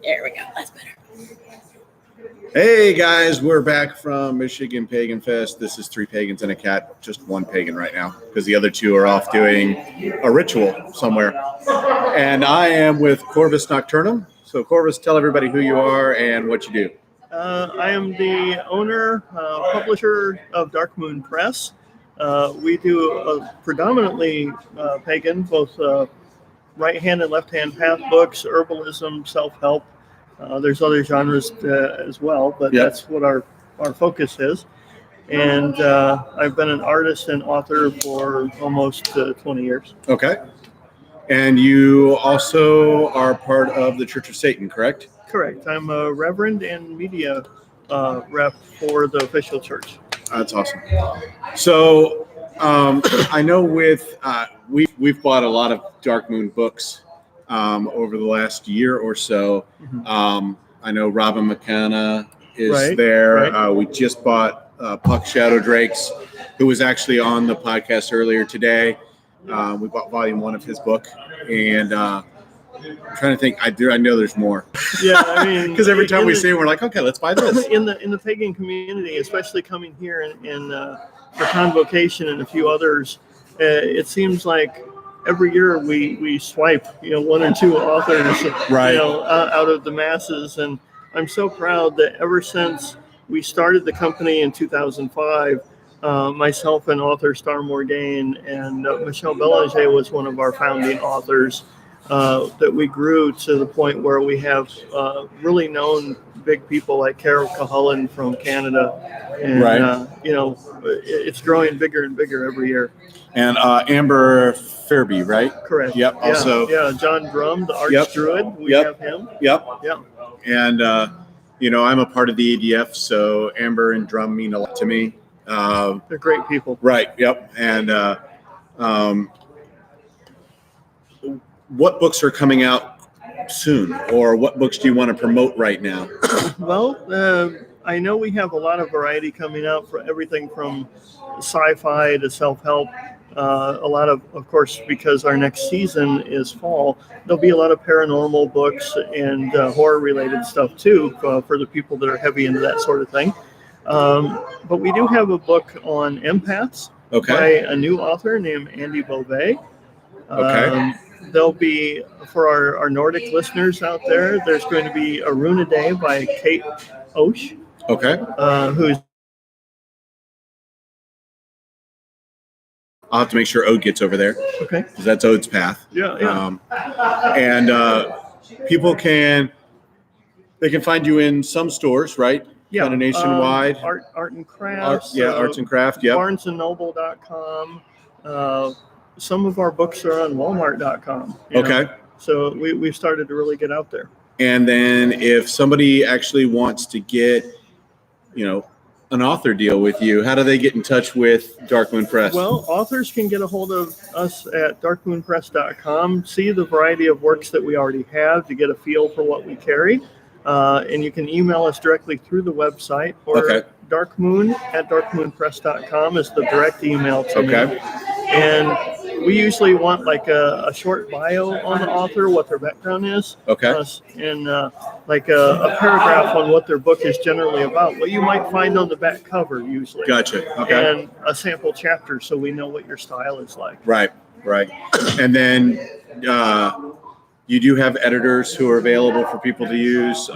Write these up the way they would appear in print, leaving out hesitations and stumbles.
There we go. That's better. Hey guys, we're back from Michigan Pagan Fest. This is 3 pagans and a cat, just one pagan right now, because the other 2 are off doing a ritual somewhere. And I am with Corvis Nocturnum. So Corvis, tell everybody who you are and what you do. I am the owner, publisher of Dark Moon Press. We do predominantly pagan, both right-hand and left-hand path books, herbalism, self-help. There's other genres as well, but that's what our focus is. And I've been an artist and author for almost 20 years. Okay. And you also are part of the Church of Satan, correct? Correct. I'm a reverend and media rep for the official church. That's awesome. So I know with we've bought a lot of Dark Moon books over the last year or so. Mm-hmm. I know Robin McKenna is there. Right. We just bought Puck Shadow Drakes, who was actually on the podcast earlier today. We bought volume 1 of his book, and I'm trying to think. I know there's more. Yeah, I mean, because every time we see it, we're like, okay, let's buy this. In the pagan community, especially coming here in for Convocation and a few others, it seems like every year we swipe 1 or 2 authors out of the masses, and I'm so proud that ever since we started the company in 2005, myself and author Star Morgaine and Michelle Belanger was one of our founding authors, that we grew to the point where we have really known big people like Carol Cahullin from Canada, and it's growing bigger and bigger every year. And Amber Fairby, right? Correct. Yep. Also, John Drum, the Arch Druid. We have him. Yep. Yeah. And I'm a part of the ADF, so Amber and Drum mean a lot to me. They're great people. Right. Yep. And what books are coming out soon, or what books do you want to promote right now? Well, I know we have a lot of variety coming out, for everything from sci-fi to self-help. A lot of course, because our next season is fall, there'll be a lot of paranormal books and horror-related stuff too, for the people that are heavy into that sort of thing. But we do have a book on empaths by a new author named Andy Beauvais. There'll be, for our Nordic listeners out there, there's going to be a Rune a Day by Kate Osh. Who's I'll have to make sure Ode gets over there. Okay. Because that's Ode's path. Yeah. And people can find you in some stores, right? Yeah. Kind of nationwide. Art and crafts. Arts and craft. Yeah. BarnesandNoble.com. Some of our books are on Walmart.com. So we've started to really get out there. And then if somebody actually wants to get, an author deal with you, how do they get in touch with Dark Moon Press? Well, authors can get a hold of us at darkmoonpress.com, see the variety of works that we already have to get a feel for what we carry. And you can email us directly through the website, or darkmoon@darkmoonpress.com is the direct email to me. And we usually want like a short bio on the author, what their background is. And like a paragraph on what their book is generally about, what you might find on the back cover usually. And a sample chapter, so we know what your style is like. Right. And then you do have editors who are available for people to use,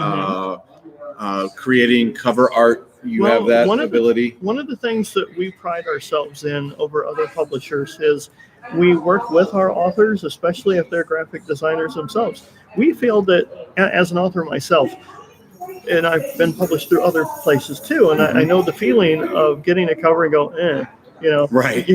creating cover art. You have that ability. One of the things that we pride ourselves in over other publishers is we work with our authors, especially if they're graphic designers themselves. We feel that, as an author myself, and I've been published through other places too, and I know the feeling of getting a cover and go, You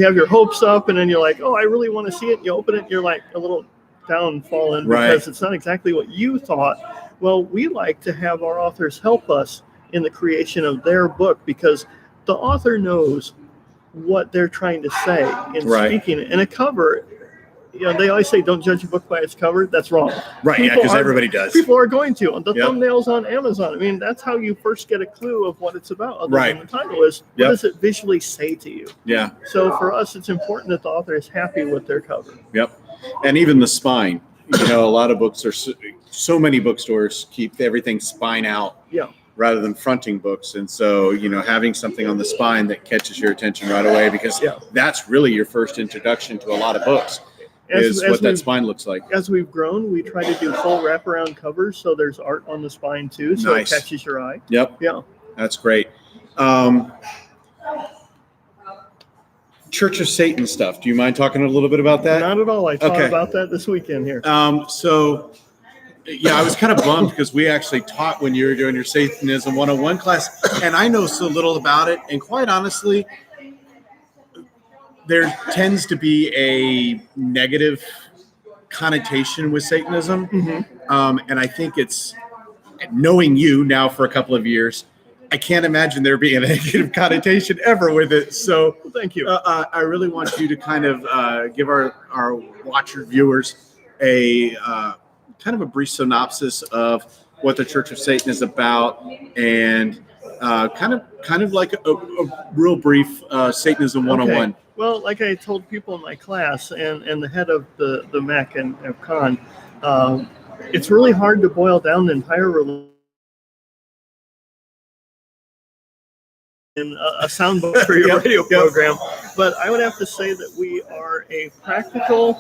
have your hopes up, and then you're like, oh, I really want to see it. You open it, and you're like a little downfallen because it's not exactly what you thought. Well, we like to have our authors help us in the creation of their book, because the author knows what they're trying to say in speaking. And a cover, they always say, don't judge a book by its cover. That's wrong. Because everybody does. People are going to. And the thumbnails on Amazon, I mean, that's how you first get a clue of what it's about. Other than the title is, what does it visually say to you? So for us, it's important that the author is happy with their cover. And even the spine. A lot of books are so many bookstores keep everything spine out Yeah. rather than fronting books. And so, having something on the spine that catches your attention right away, because that's really your first introduction to a lot of books, is what that spine looks like. As we've grown, we try to do full wraparound covers, so there's art on the spine too, so it catches your eye. Yep. Yeah. That's great. Church of Satan stuff. Do you mind talking a little bit about that? Not at all. I taught about that this weekend here. I was kind of bummed because we actually taught when you were doing your Satanism 101 class, and I know so little about it. And quite honestly, there tends to be a negative connotation with Satanism. Mm-hmm. And I think it's, knowing you now for a couple of years, I can't imagine there being a negative connotation ever with it. So thank you. I really want you to kind of give our watcher viewers a kind of a brief synopsis of what the Church of Satan is about, and kind of like a real brief Satanism 101. Okay. Well, like I told people in my class and the head of the MEC and Con, it's really hard to boil down the entire religion in a soundbite for your radio program. But I would have to say that we are a practical,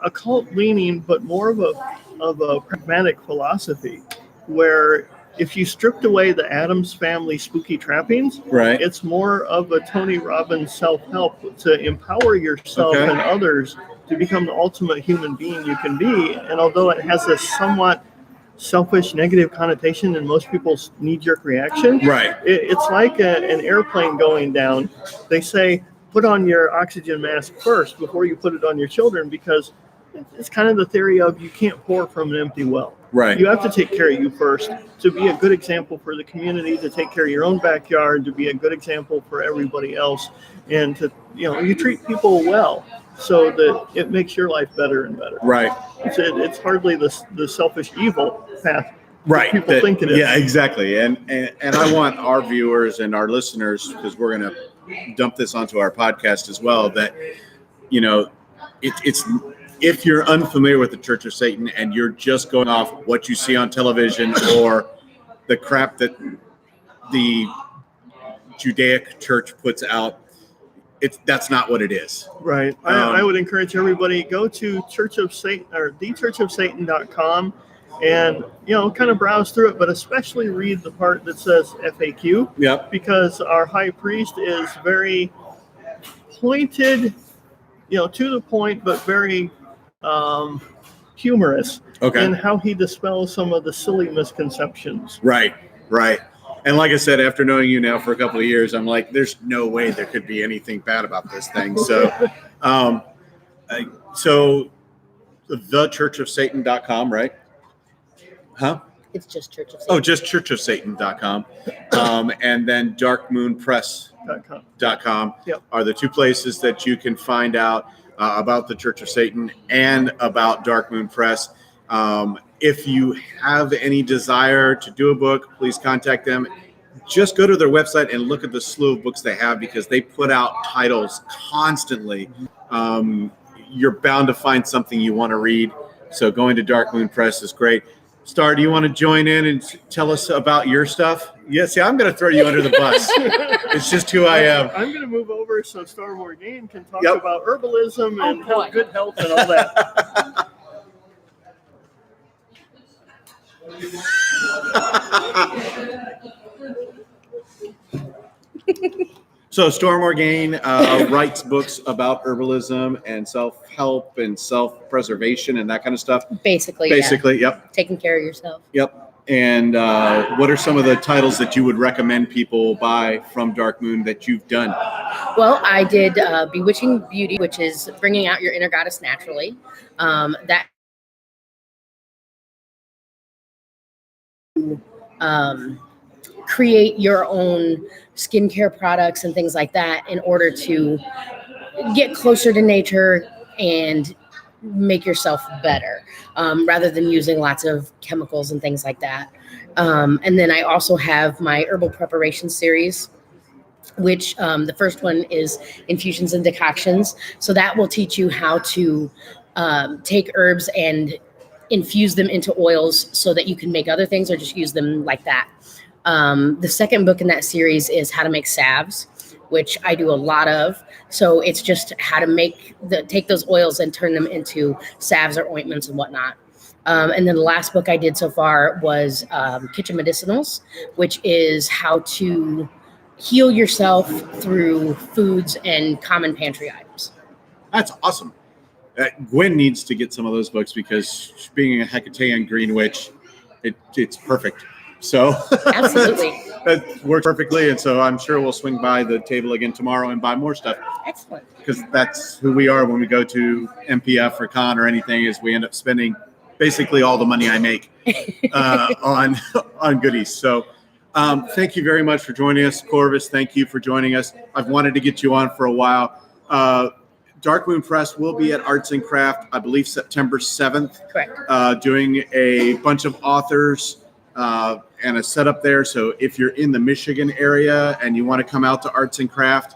occult leaning, but more of a pragmatic philosophy, where if you stripped away the Addams Family spooky trappings, it's more of a Tony Robbins self-help to empower yourself and others to become the ultimate human being you can be. And although it has a somewhat selfish, negative connotation in most people's knee-jerk reaction, it's like an airplane going down. They say, put on your oxygen mask first before you put it on your children, because it's kind of the theory of you can't pour from an empty well. You have to take care of you first to be a good example for the community, to take care of your own backyard, to be a good example for everybody else, and to, you treat people well so that it makes your life better and better. It's hardly the selfish evil path people think it is. Yeah, exactly. And I want our viewers and our listeners, because we're going to dump this onto our podcast as well, that, it's if you're unfamiliar with the Church of Satan and you're just going off what you see on television or the crap that the Judaic church puts out, that's not what it is. I would encourage everybody, go to Church of Satan or thechurchofsatan.com and kind of browse through it, but especially read the part that says FAQ. Because our high priest is very pointed, to the point, but very humorous in how he dispels some of the silly misconceptions. Right. And like I said, after knowing you now for a couple of years, I'm like, there's no way there could be anything bad about this thing. So, so thechurchofsatan.com, right? Huh? It's just Church of Satan. Oh, just churchofsatan.com. And then darkmoonpress.com are the two places that you can find out about the Church of Satan and about Dark Moon Press. If you have any desire to do a book, please contact them. Just go to their website and look at the slew of books they have, because they put out titles constantly. You're bound to find something you want to read. So going to Dark Moon Press is great. Star, do you want to join in and tell us about your stuff? Yeah, see, I'm going to throw you under the bus. It's just who I am. I'm going to move over so Star Morgan can talk about herbalism and good health and all that. So Storm Orgain writes books about herbalism and self-help and self-preservation and that kind of stuff. Basically, yep. Taking care of yourself. Yep. And what are some of the titles that you would recommend people buy from Dark Moon that you've done? Well, I did Bewitching Beauty, which is bringing out your inner goddess naturally. That create your own skincare products and things like that in order to get closer to nature and make yourself better, rather than using lots of chemicals and things like that. And then I also have my herbal preparation series, which the first one is infusions and decoctions. So that will teach you how to take herbs and infuse them into oils so that you can make other things or just use them like that. The second book in that series is how to make salves, which I do a lot of. So it's just how to take those oils and turn them into salves or ointments and whatnot. And then the last book I did so far was Kitchen Medicinals, which is how to heal yourself through foods and common pantry items. That's awesome. Gwen needs to get some of those books because being a Hecatean Green Witch, it's perfect. So Absolutely. that works perfectly. And so I'm sure we'll swing by the table again tomorrow and buy more stuff. Excellent. Because that's who we are when we go to MPF or con or anything, is we end up spending basically all the money I make on goodies. So thank you very much for joining us. Corvis, thank you for joining us. I've wanted to get you on for a while. Dark Moon Press will be at Arts and Craft, I believe September 7th. Correct. Doing a bunch of authors and a setup there. So if you're in the Michigan area and you want to come out to Arts and Craft,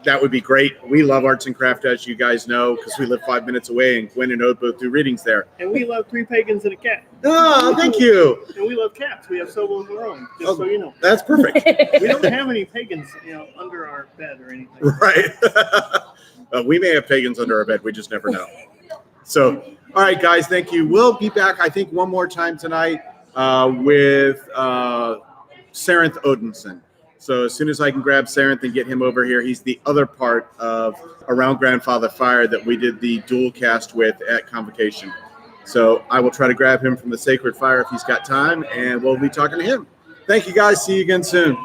that would be great. We love Arts and Craft, as you guys know, because we live 5 minutes away, and Gwen and Ode both do readings there. And we love Three Pagans and a Cat. Oh, thank you. And we love cats. We have several of our own, just so you know. That's perfect. We don't have any pagans, under our bed or anything. Right. We may have pagans under our bed. We just never know. So, all right, guys, thank you. We'll be back, I think, one more time tonight with Sarenth Odinson. So as soon as I can grab Sarenth and get him over here, he's the other part of Around Grandfather Fire that we did the dual cast with at Convocation. So I will try to grab him from the Sacred Fire if he's got time, and we'll be talking to him. Thank you, guys. See you again soon.